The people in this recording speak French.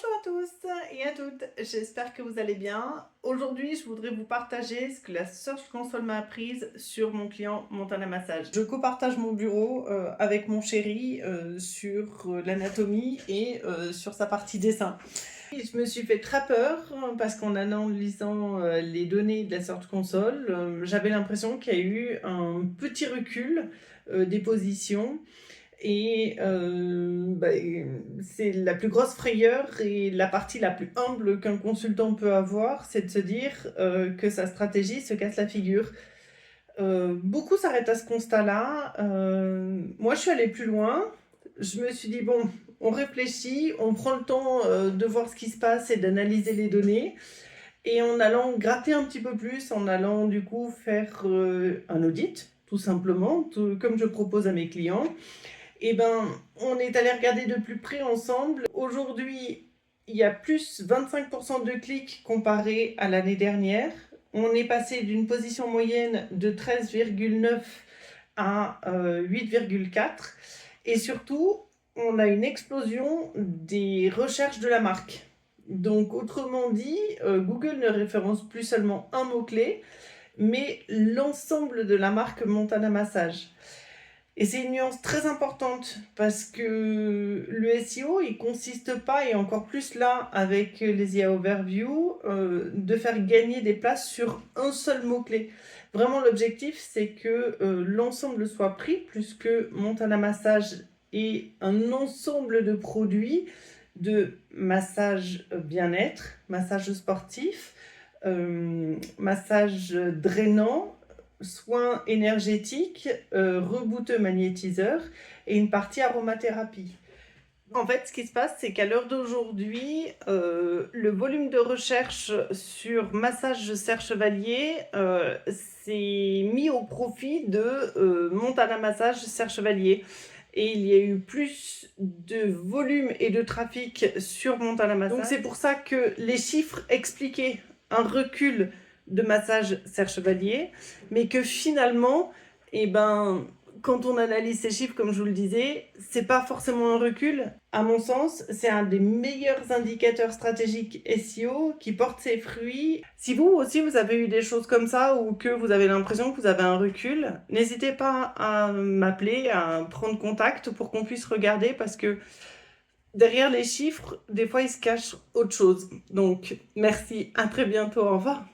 Bonjour à tous et à toutes, j'espère que vous allez bien. Aujourd'hui, je voudrais vous partager ce que la Search Console m'a apprise sur mon client Montana Massage. Je copartage mon bureau avec mon chéri sur l'anatomie et sur sa partie dessin. Et je me suis fait très peur parce qu'en analysant les données de la Search Console, j'avais l'impression qu'il y a eu un petit recul des positions. Et c'est la plus grosse frayeur et la partie la plus humble qu'un consultant peut avoir, c'est de se dire que sa stratégie se casse la figure. Beaucoup s'arrêtent à ce constat-là. Moi, je suis allée plus loin. Je me suis dit, bon, on réfléchit, on prend le temps de voir ce qui se passe et d'analyser les données. Et en allant gratter un petit peu plus, en allant du coup faire un audit, tout simplement, comme je propose à mes clients, eh ben, on est allé regarder de plus près ensemble. Aujourd'hui, il y a plus 25% de clics comparé à l'année dernière. On est passé d'une position moyenne de 13,9 à 8,4. Et surtout, on a une explosion des recherches de la marque. Donc, autrement dit, Google ne référence plus seulement un mot-clé, mais l'ensemble de la marque Montana Massage. Et c'est une nuance très importante parce que le SEO, il consiste pas, et encore plus là avec les IA Overview, de faire gagner des places sur un seul mot-clé. Vraiment, l'objectif, c'est que l'ensemble soit pris, puisque Montana Massage est un ensemble de produits de massage bien-être, massage sportif, massage drainant, soins énergétiques, rebooteux magnétiseur et une partie aromathérapie. En fait, ce qui se passe, c'est qu'à l'heure d'aujourd'hui, le volume de recherche sur massage Serre Chevalier s'est mis au profit de Montana Massage Serre Chevalier. Et il y a eu plus de volume et de trafic sur Montana Massage. Donc c'est pour ça que les chiffres expliquaient un recul de massage Serre Chevalier, mais que finalement, eh ben, quand on analyse ces chiffres, comme je vous le disais, c'est pas forcément un recul. À mon sens, c'est un des meilleurs indicateurs stratégiques SEO qui porte ses fruits. Si vous aussi vous avez eu des choses comme ça ou que vous avez l'impression que vous avez un recul, n'hésitez pas à m'appeler, à prendre contact pour qu'on puisse regarder, parce que derrière les chiffres, des fois il se cache autre chose. Donc merci, à très bientôt, au revoir.